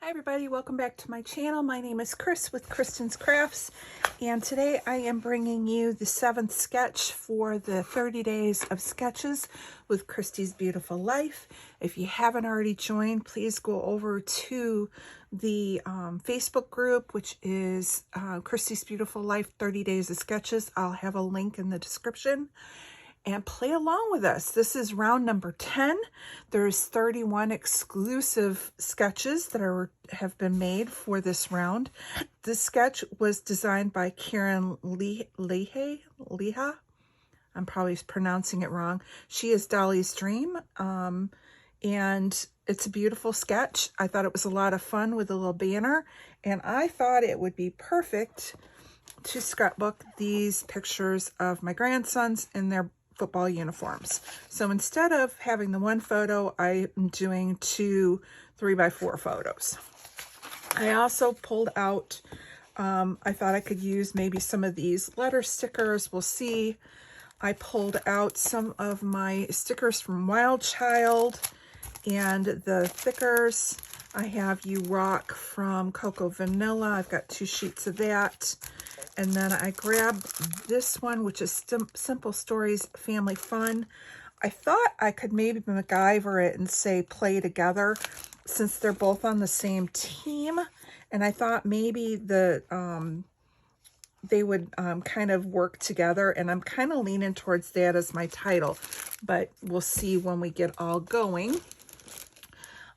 Hi everybody, welcome back to my channel. My name is Chris with Kristen's Crafts, and today I am bringing you the 7th sketch for the 30 days of sketches with Christy's Beautiful Life. If you haven't already joined, please go over to the Facebook group, which is Christy's Beautiful Life 30 Days of Sketches. I'll have a link in the description. And play along with us. This is round number 10. There's 31 exclusive sketches that have been made for this round. This sketch was designed by Karen Leha. I'm probably pronouncing it wrong. She is Dolly's Dream. And it's a beautiful sketch. I thought it was a lot of fun with a little banner. And I thought it would be perfect to scrapbook these pictures of my grandsons in their football uniforms. So instead of having the one photo, I am doing 2 3x4 photos. I also pulled out, I thought I could use maybe some of these letter stickers. We'll see. I pulled out some of my stickers from Wild Child and the thickers. I have You Rock from Cocoa Vanilla. I've got 2 sheets of that. And then I grabbed this one, which is Simple Stories Family Fun. I thought I could maybe MacGyver it and say play together since they're both on the same team. And I thought maybe they would kind of work together. And I'm kind of leaning towards that as my title. But we'll see when we get all going.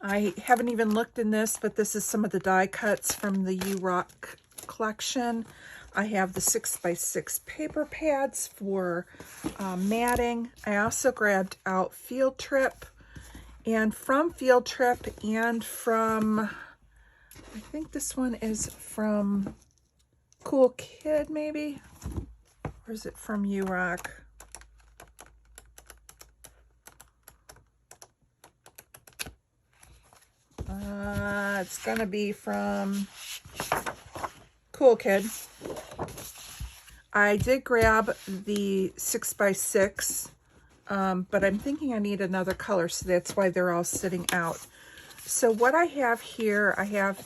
I haven't even looked in this, but this is some of the die cuts from the You Rock collection. I have the 6x6 paper pads for matting. I also grabbed out Field Trip. And from Field Trip and from, I think this one is from Cool Kid maybe? Or is it from You Rock? It's gonna be from Cool Kid. I did grab the 6x6, but I'm thinking I need another color, so that's why they're all sitting out. So what I have here, I have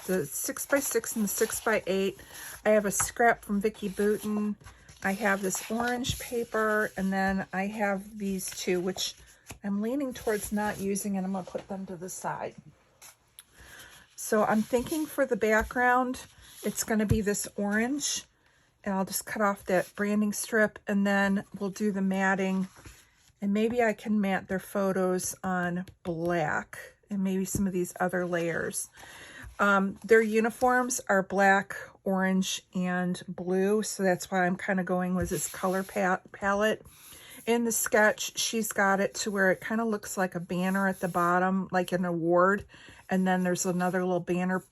the 6x6 and the 6x8. I have a scrap from Vicki Boutin. I have this orange paper, and then I have these 2, which I'm leaning towards not using, and I'm going to put them to the side. So I'm thinking for the background, it's going to be this orange. And I'll just cut off that branding strip, and then we'll do the matting. And maybe I can mat their photos on black and maybe some of these other layers. Their uniforms are black, orange, and blue. So that's why I'm kind of going with this color palette. In the sketch, she's got it to where it kind of looks like a banner at the bottom, like an award. And then there's another little banner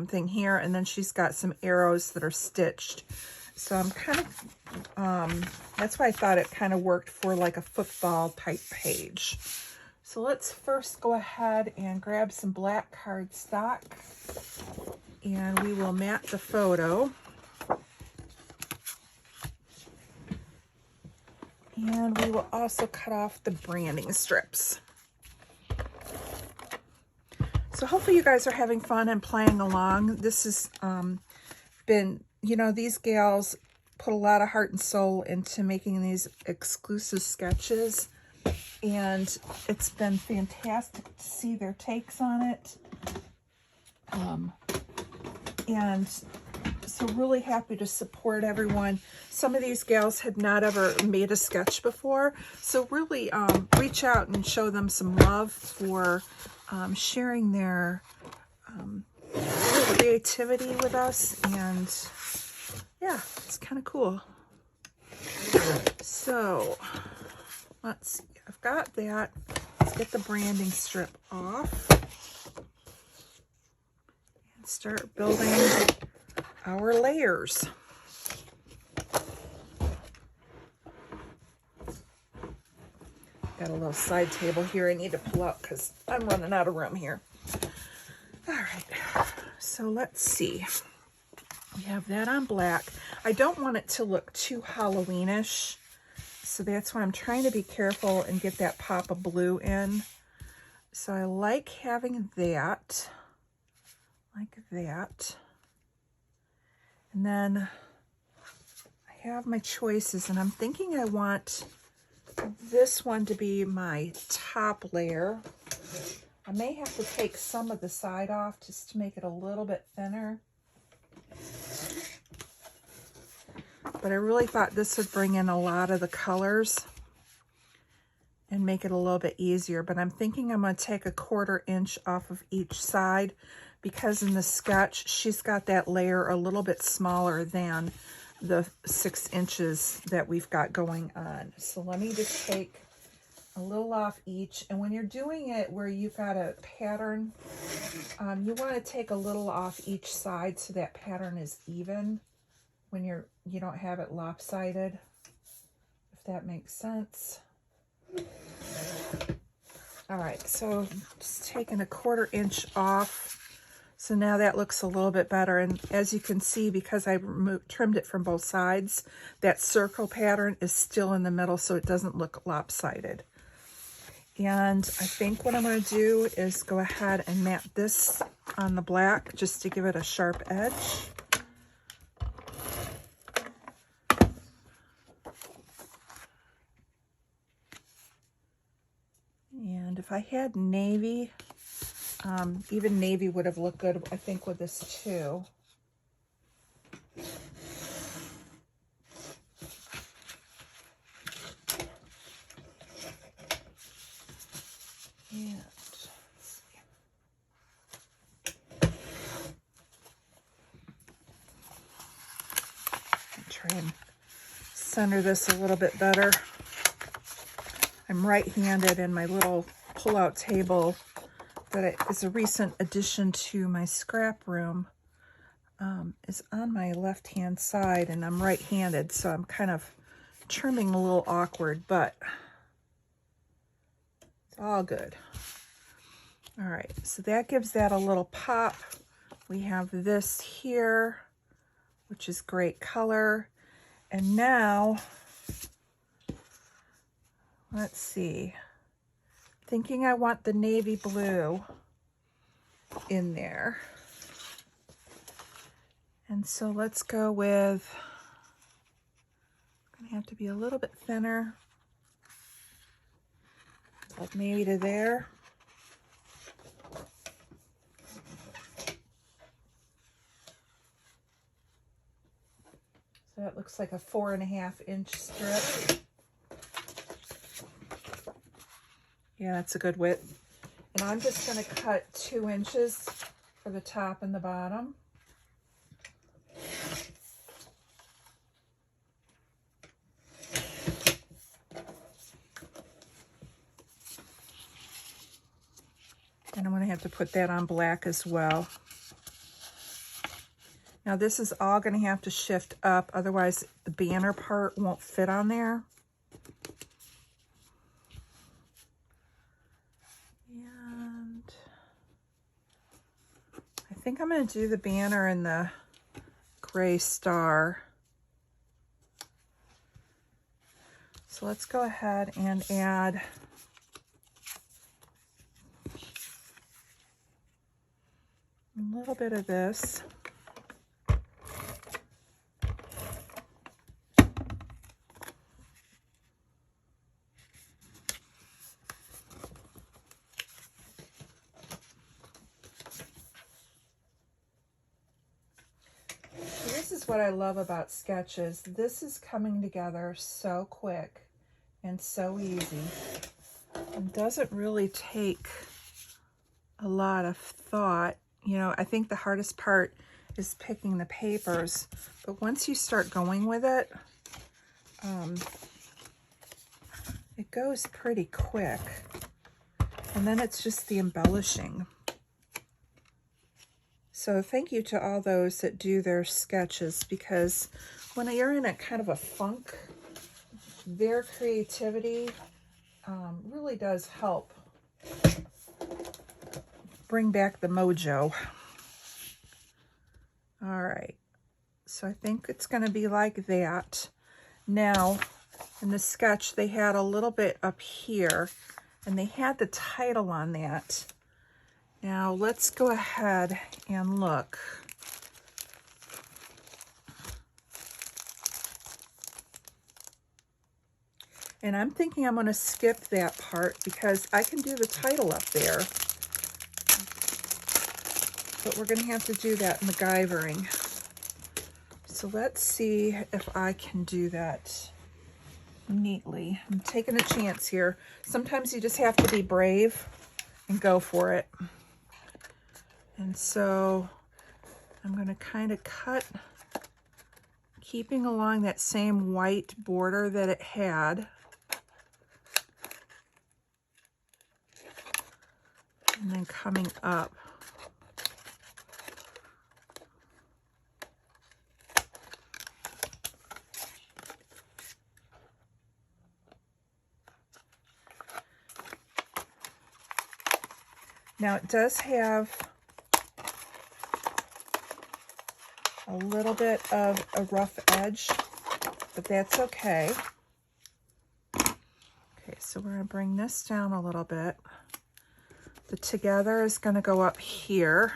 thing here. And then she's got some arrows that are stitched. So I'm kind of, that's why I thought it kind of worked for like a football type page. So let's first go ahead and grab some black cardstock. And we will mat the photo. And we will also cut off the branding strips. So hopefully you guys are having fun and playing along. This has been, you know, these gals put a lot of heart and soul into making these exclusive sketches. And it's been fantastic to see their takes on it. And so really happy to support everyone. Some of these gals had not ever made a sketch before. So really reach out and show them some love for sharing their creativity with us. And yeah, it's kind of cool. So let's see. I've got that. Let's get the branding strip off and start building our layers. Got a little side table here I need to pull out because I'm running out of room here. All right, so let's see. We have that on black. I don't want it to look too Halloweenish, so that's why I'm trying to be careful and get that pop of blue in. So I like having that. like that. And then I have my choices, and I'm thinking I want this one to be my top layer. I may have to take some of the side off just to make it a little bit thinner. But I really thought this would bring in a lot of the colors and make it a little bit easier. But I'm thinking I'm going to take 1/4 inch off of each side, because in the sketch, she's got that layer a little bit smaller than the 6 inches that we've got going on. So let me just take a little off each. And when you're doing it where you've got a pattern, you want to take a little off each side so that pattern is even when you don't have it lopsided, if that makes sense. All right, so just taking 1/4 inch off. So now that looks a little bit better. And as you can see, because I trimmed it from both sides, that circle pattern is still in the middle, so it doesn't look lopsided. And I think what I'm going to do is go ahead and mat this on the black just to give it a sharp edge. And if I had navy, even navy would have looked good, I think, with this too. And try and center this a little bit better. I'm right-handed, and my little pull-out table that is a recent addition to my scrap room is on my left-hand side, and I'm right-handed, so I'm kind of trimming a little awkward, but it's all good. All right, so that gives that a little pop. We have this here, which is great color. And now, let's see, thinking I want the navy blue in there. And so let's go with, gonna have to be a little bit thinner, like maybe to there. So that looks like a 4.5 inch strip. Yeah, that's a good width. And I'm just going to cut 2 inches for the top and the bottom. And I'm going to have to put that on black as well. Now this is all going to have to shift up, otherwise the banner part won't fit on there. And I think I'm going to do the banner in the gray star. So let's go ahead and add a little bit of this. This is what I love about sketches. This is coming together so quick and so easy. It doesn't really take a lot of thought. You know, I think the hardest part is picking the papers, but once you start going with it, it goes pretty quick. And then it's just the embellishing. So thank you to all those that do their sketches, because when you're in a kind of a funk, their creativity really does help bring back the mojo. All right, so I think it's going to be like that. Now, in the sketch, they had a little bit up here, and they had the title on that. Now let's go ahead and look. And I'm thinking I'm going to skip that part because I can do the title up there. But we're going to have to do that MacGyvering. So let's see if I can do that neatly. I'm taking a chance here. Sometimes you just have to be brave and go for it. And so I'm going to kind of cut, keeping along that same white border that it had. And then coming up. Now it does have a little bit of a rough edge, but that's okay. Okay, so we're going to bring this down a little bit. The together is going to go up here,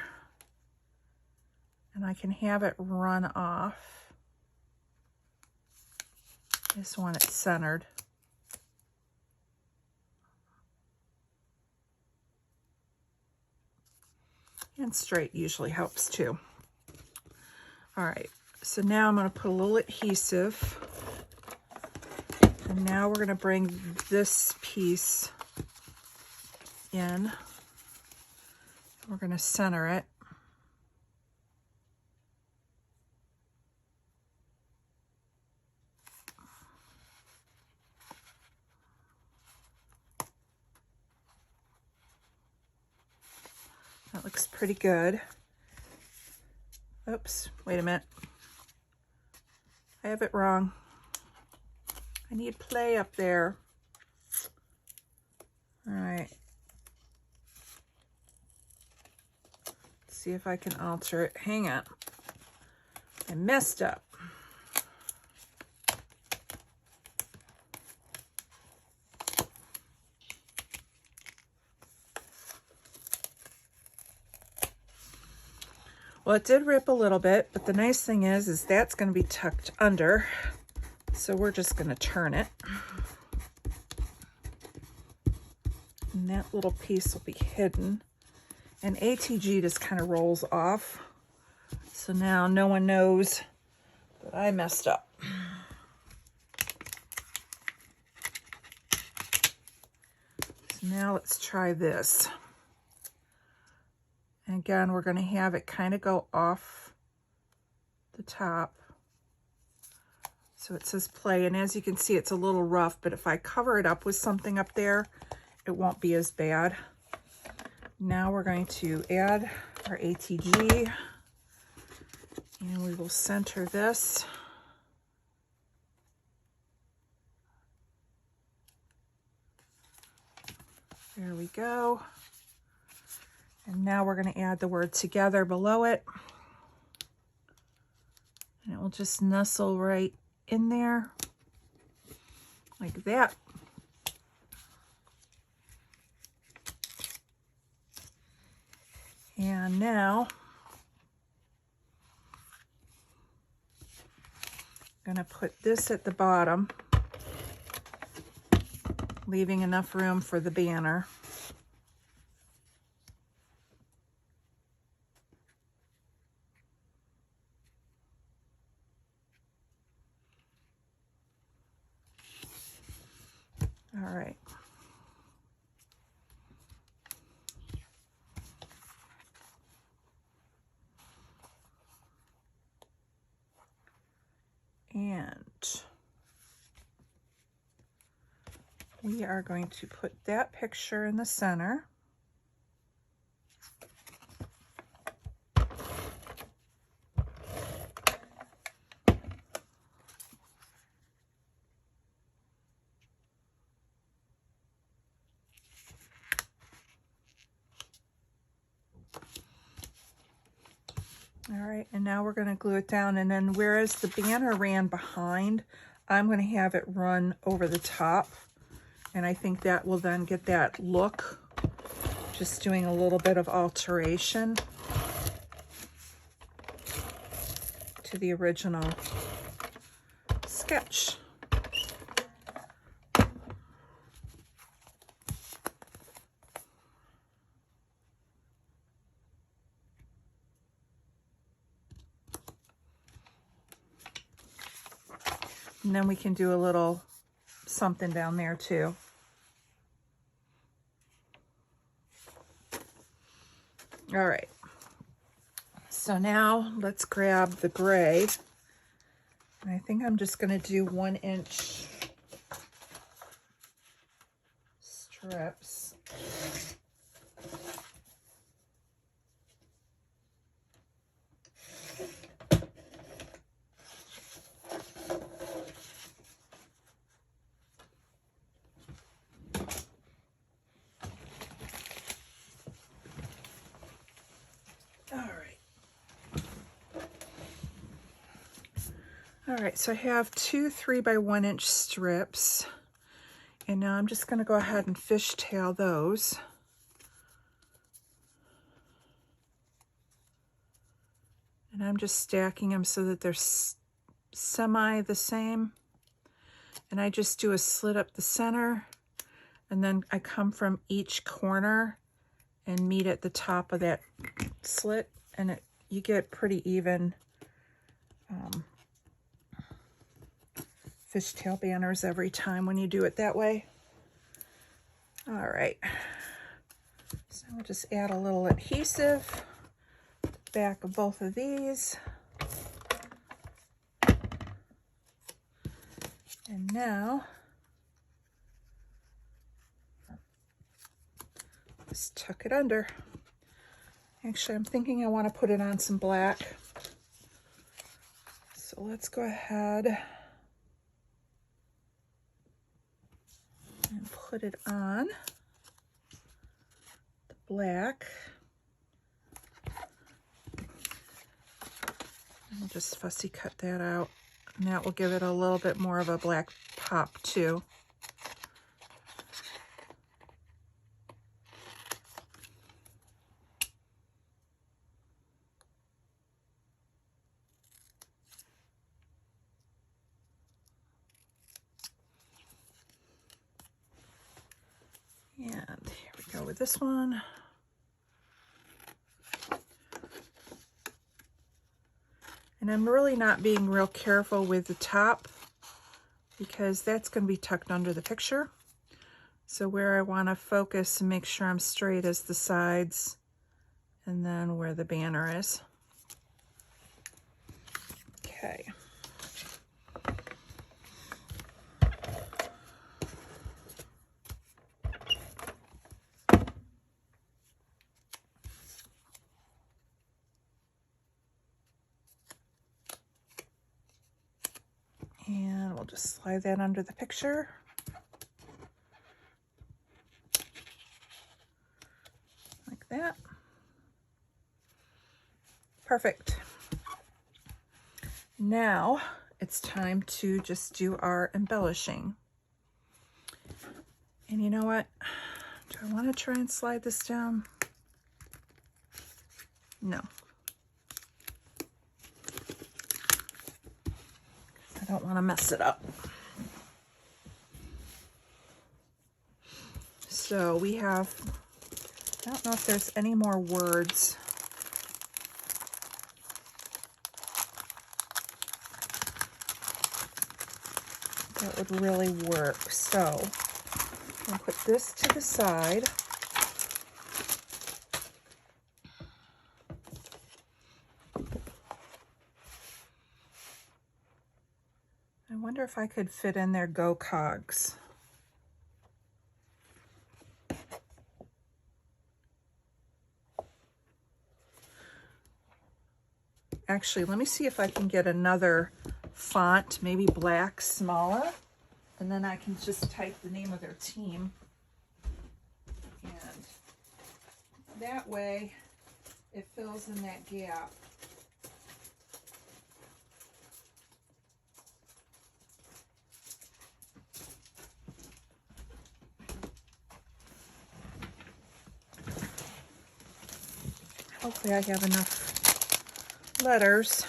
and I can have it run off. I just want it centered. And straight usually helps too. All right, so now I'm going to put a little adhesive. And now we're going to bring this piece in. We're going to center it. That looks pretty good. Oops, wait a minute. I have it wrong. I need play up there. All right. Let's see if I can alter it. Hang on. I messed up. Well, it did rip a little bit, but the nice thing is that's going to be tucked under. So we're just going to turn it. And that little piece will be hidden. And ATG just kind of rolls off. So now no one knows that I messed up. So now let's try this. And again, we're going to have it kind of go off the top. So it says play, and as you can see, it's a little rough, but if I cover it up with something up there, it won't be as bad. Now we're going to add our ATG, and we will center this. There we go. And now we're going to add the word together below it. And it will just nestle right in there like that. And now I'm going to put this at the bottom, leaving enough room for the banner. All right. And we are going to put that picture in the center. All right, and now we're going to glue it down, and then whereas the banner ran behind, I'm going to have it run over the top, and I think that will then get that look Just doing a little bit of alteration to the original sketch. And then we can do a little something down there too. All right. So now let's grab the gray. And I think I'm just going to do 1-inch strips. All right, so I have 2 3x1-inch strips, and now I'm just going to go ahead and fishtail those. And I'm just stacking them so that they're semi the same. And I just do a slit up the center, and then I come from each corner and meet at the top of that slit, and you get pretty even fishtail banners every time when you do it that way. All right, so I'll just add a little adhesive to the back of both of these. And now, just tuck it under. Actually, I'm thinking I want to put it on some black. So let's go ahead and put it on the black. And just fussy cut that out. And that will give it a little bit more of a black pop too. And here we go with this one. And I'm really not being real careful with the top because that's going to be tucked under the picture. So where I want to focus and make sure I'm straight is the sides and then where the banner is. Okay. And we'll just slide that under the picture. Like that. Perfect. Now it's time to just do our embellishing. And you know what? Do I want to try and slide this down? No. I don't want to mess it up. So we have, I don't know if there's any more words. That would really work. So I'll put this to the side. I wonder if I could fit in there "Go Cogs." Actually, let me see if I can get another font, maybe black, smaller, and then I can just type the name of their team. And that way it fills in that gap. Hopefully I have enough letters.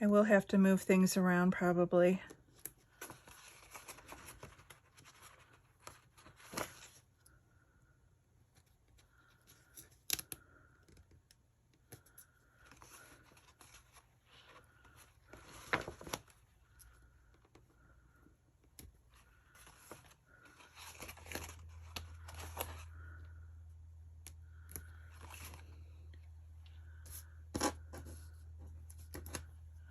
I will have to move things around probably.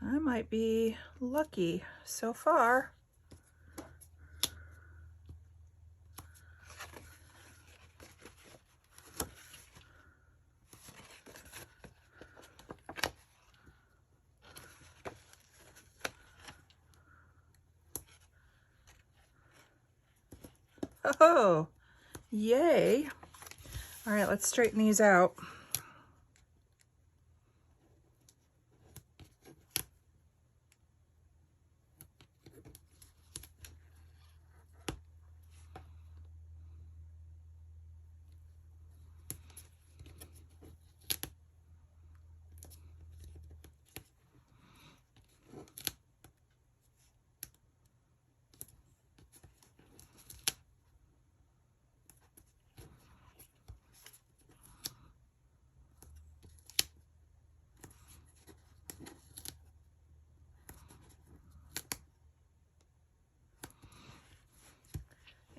I might be lucky so far. Oh, yay. All right, let's straighten these out.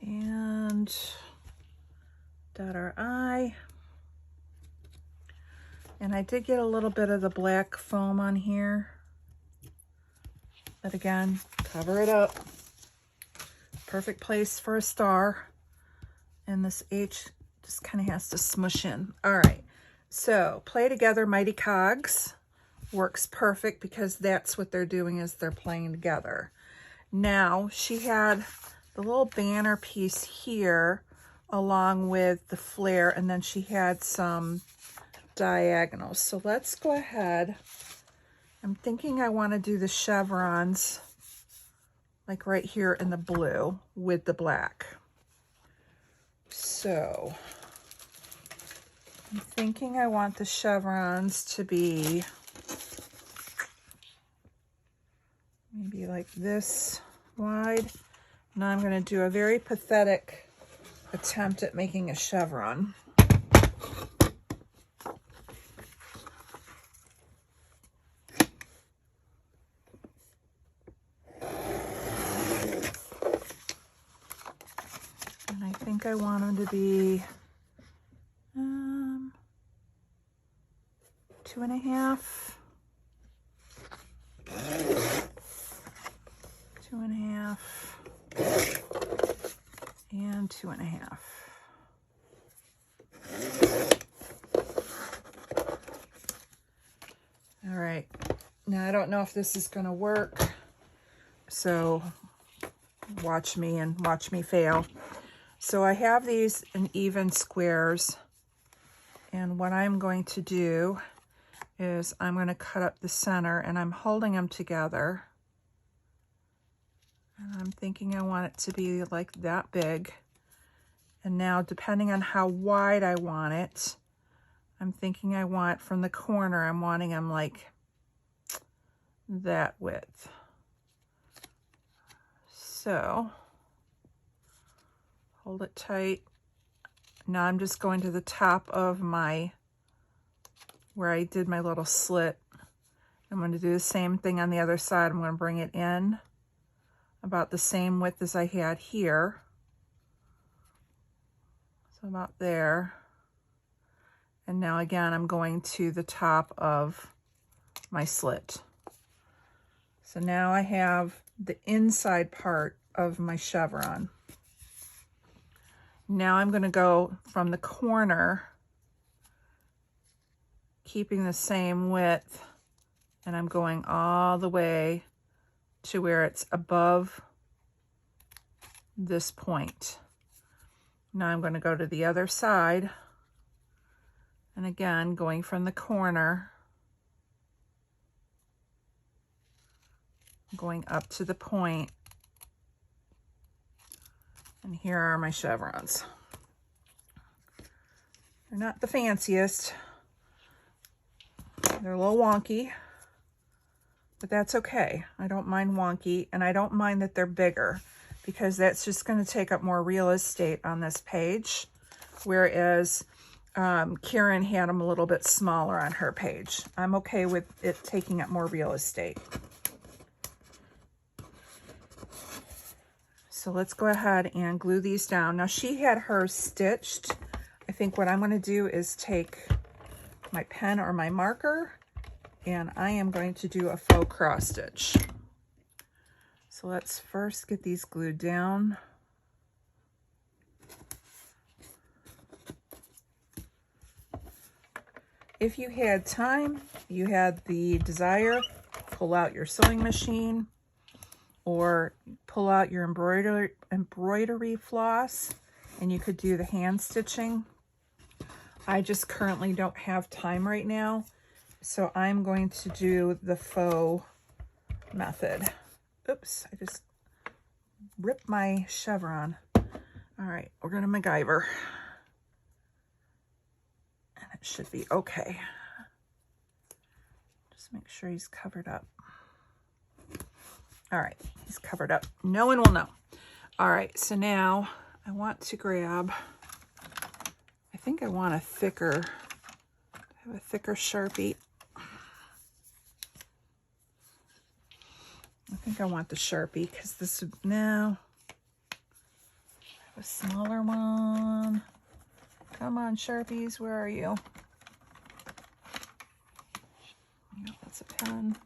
And dot our I. And I did get a little bit of the black foam on here. But again, cover it up. Perfect place for a star. And this H just kind of has to smush in. All right, so Play Together Mighty Cogs works perfect because that's what they're doing, is they're playing together. Now, she had the little banner piece here along with the flare, and then she had some diagonals. So let's go ahead. I'm thinking I want to do the chevrons like right here in the blue with the black. So I'm thinking I want the chevrons to be maybe like this wide. Now I'm going to do a very pathetic attempt at making a chevron. And I think I want them to be 2.5, 2.5, and 2.5. All right, now I don't know if this is going to work, so watch me and watch me fail. So I have these in even squares, and what I'm going to do is I'm going to cut up the center, and I'm holding them together. And I'm thinking I want it to be like that big. And now, depending on how wide I want it, I'm thinking I want from the corner, I'm wanting them like that width. So hold it tight. Now I'm just going to the top of my, where I did my little slit. I'm going to do the same thing on the other side. I'm going to bring it in about the same width as I had here. So about there. And now again, I'm going to the top of my slit. So now I have the inside part of my chevron. Now I'm going to go from the corner, keeping the same width, and I'm going all the way to where it's above this point. Now I'm going to go to the other side, and again, going from the corner, going up to the point, And here are my chevrons. They're not the fanciest. They're a little wonky, but that's okay. I don't mind wonky, and I don't mind that they're bigger because that's just going to take up more real estate on this page, whereas Karen had them a little bit smaller on her page. I'm okay with it taking up more real estate. So let's go ahead and glue these down. Now she had hers stitched. I think what I'm going to do is take my pen or my marker, and I am going to do a faux cross stitch. So let's first get these glued down. If you had time, you had the desire, pull out your sewing machine or pull out your embroidery floss, and you could do the hand stitching. I just currently don't have time right now, so I'm going to do the faux method. Oops, I just ripped my chevron. All right, we're gonna MacGyver. And it should be okay. Just make sure he's covered up. All right, he's covered up. No one will know. All right, so now I want to grab, I think I want a thicker, have a thicker Sharpie. I think I want the Sharpie because this would, no, I have a smaller one. Come on, Sharpies, where are you? Yep, that's a pen.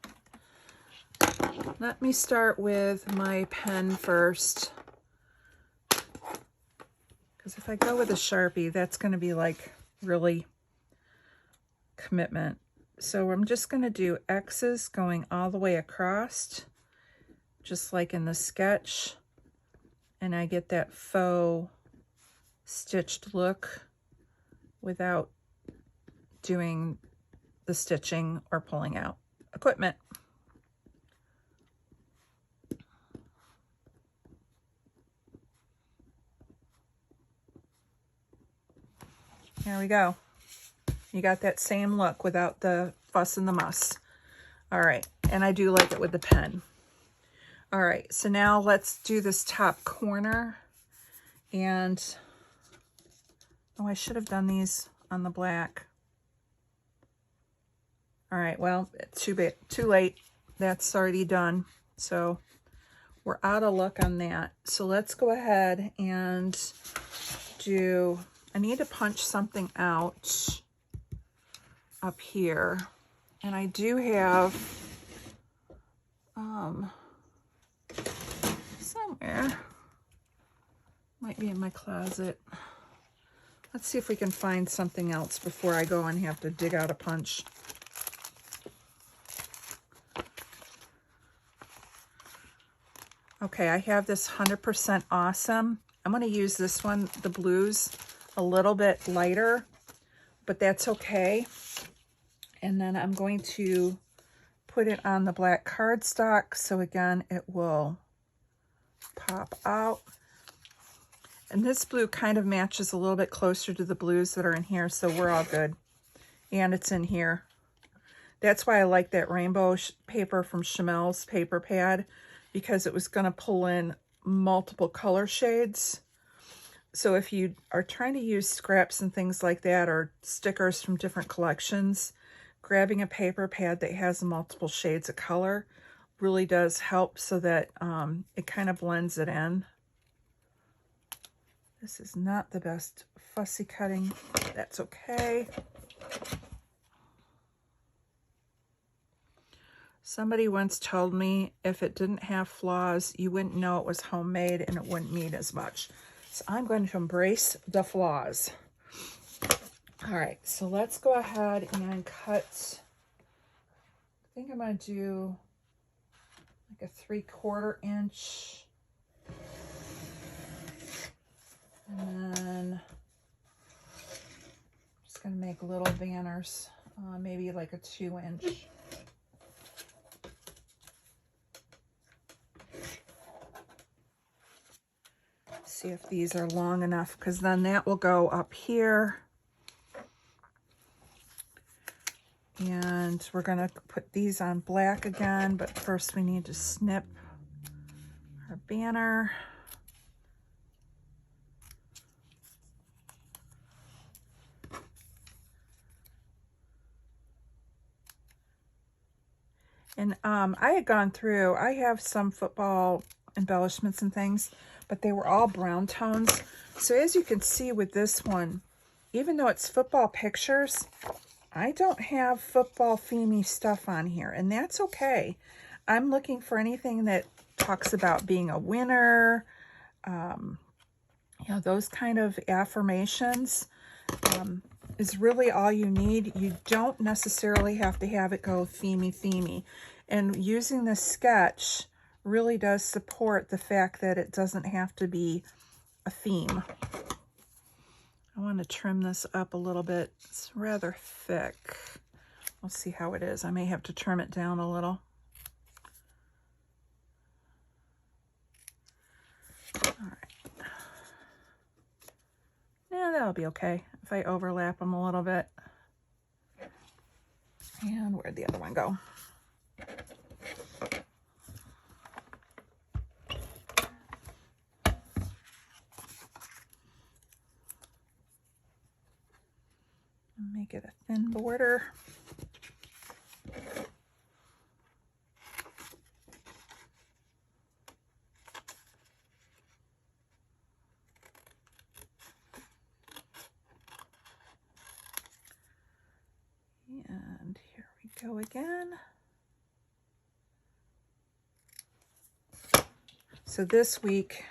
Let me start with my pen first, because if I go with a Sharpie, that's going to be like really commitment. So I'm just going to do X's going all the way across, just like in the sketch, and I get that faux stitched look without doing the stitching or pulling out equipment. There we go. You got that same look without the fuss and the muss. All right, and I do like it with the pen. All right, so now let's do this top corner. And, oh, I should have done these on the black. All right, well, too late. That's already done. So we're out of luck on that. So let's go ahead and do, I need to punch something out up here. And I do have somewhere, might be in my closet. Let's see if we can find something else before I go and have to dig out a punch. Okay, I have this 100% Awesome. I'm going to use this one, the blues, a little bit lighter, but that's okay. And then I'm going to put it on the black cardstock, so again, it will pop out. And this blue kind of matches a little bit closer to the blues that are in here, so we're all good. And it's in here. That's why I like that rainbow paper from Chamel's paper pad, because it was going to pull in multiple color shades. So if you are trying to use scraps and things like that, or stickers from different collections, grabbing a paper pad that has multiple shades of color really does help, so that it kind of blends it in. This is not the best fussy cutting. That's okay. Somebody once told me if it didn't have flaws, you wouldn't know it was homemade and it wouldn't mean as much. So I'm going to embrace the flaws. All right, so let's go ahead and cut. I think I'm going to do like a 3/4 inch. And then I'm just going to make little banners, maybe like a 2 inch. see if these are long enough, because then that will go up here. And we're going to put these on black again, but first we need to snip our banner. And I had gone through, I have some football embellishments and things, but they were all brown tones. So as you can see with this one, even though it's football pictures, I don't have football themey stuff on here, and that's okay. I'm looking for anything that talks about being a winner, you know, those kind of affirmations is really all you need. You don't necessarily have to have it go themey. And using this sketch really does support the fact that it doesn't have to be a theme. I want to trim this up a little bit. It's rather thick. We'll see how it is. I may have to trim it down a little. All right. Yeah, that'll be okay if I overlap them a little bit. And where'd the other one go? Make it a thin border. And here we go again. So this week,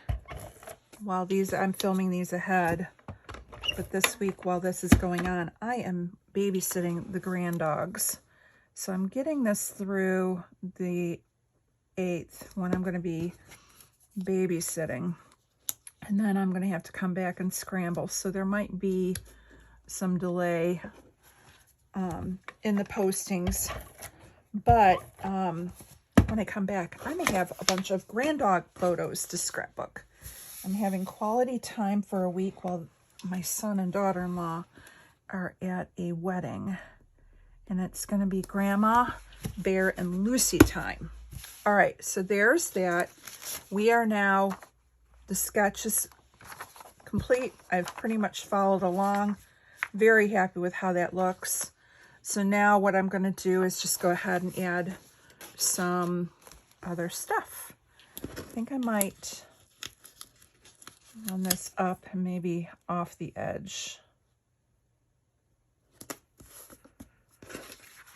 while I'm filming these ahead, but this week while this is going on, I am babysitting the grand dogs. So I'm getting this through the 8th when I'm going to be babysitting. And then I'm going to have to come back and scramble. So there might be some delay in the postings. But when I come back, I may have a bunch of grand dog photos to scrapbook. I'm having quality time for a week while my son and daughter-in-law are at a wedding. And it's going to be Grandma, Bear, and Lucy time. All right, so there's that. We are now, the sketch is complete. I've pretty much followed along. Very happy with how that looks. So now what I'm going to do is just go ahead and add some other stuff. I think I might run this up and maybe off the edge.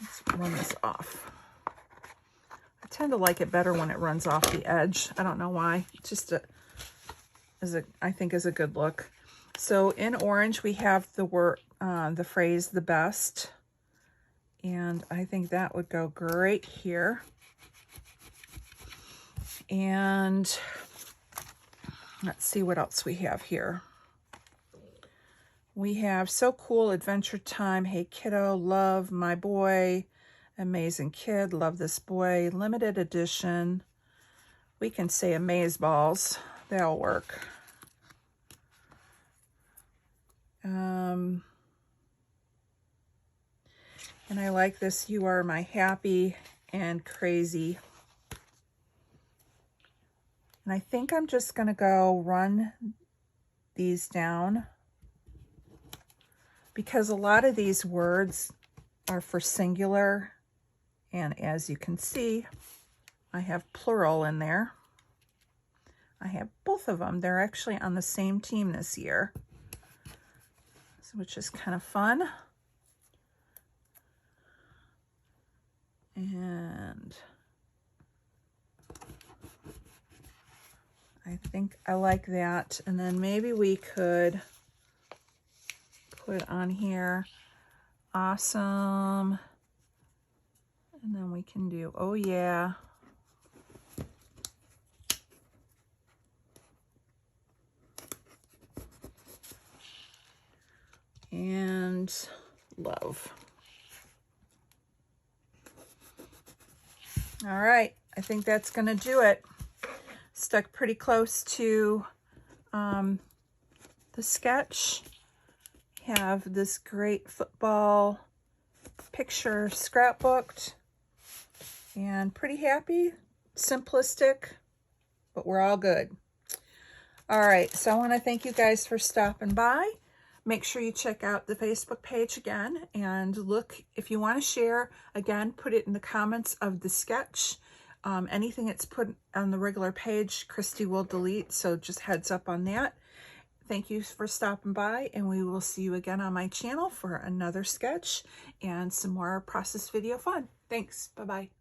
Let's run this off. I tend to like it better when it runs off the edge. I don't know why. It's just I think is a good look. So in orange we have the word, the phrase "the best," and I think that would go great here. And let's see what else we have here. We have "so cool, adventure time, hey kiddo, love my boy, amazing kid, love this boy, limited edition." We can say amazeballs. That'll work. And I like this, "you are my happy and crazy." And I think I'm just going to go run these down, because a lot of these words are for singular. And as you can see, I have plural in there. I have both of them. They're actually on the same team this year, which is kind of fun. And I think I like that. And then maybe we could put on here, awesome. And then we can do, oh yeah. And love. All right, I think that's going to do it. Stuck pretty close to the sketch. Have this great football picture scrapbooked, and pretty happy. Simplistic, but we're all good. All right, so I want to thank you guys for stopping by. Make sure you check out the Facebook page again, and look, if you want to share, again, put it in the comments of the sketch. Anything that's put on the regular page, Christy will delete, so just heads up on that. Thank you for stopping by, and we will see you again on my channel for another sketch and some more process video fun. Thanks. Bye-bye.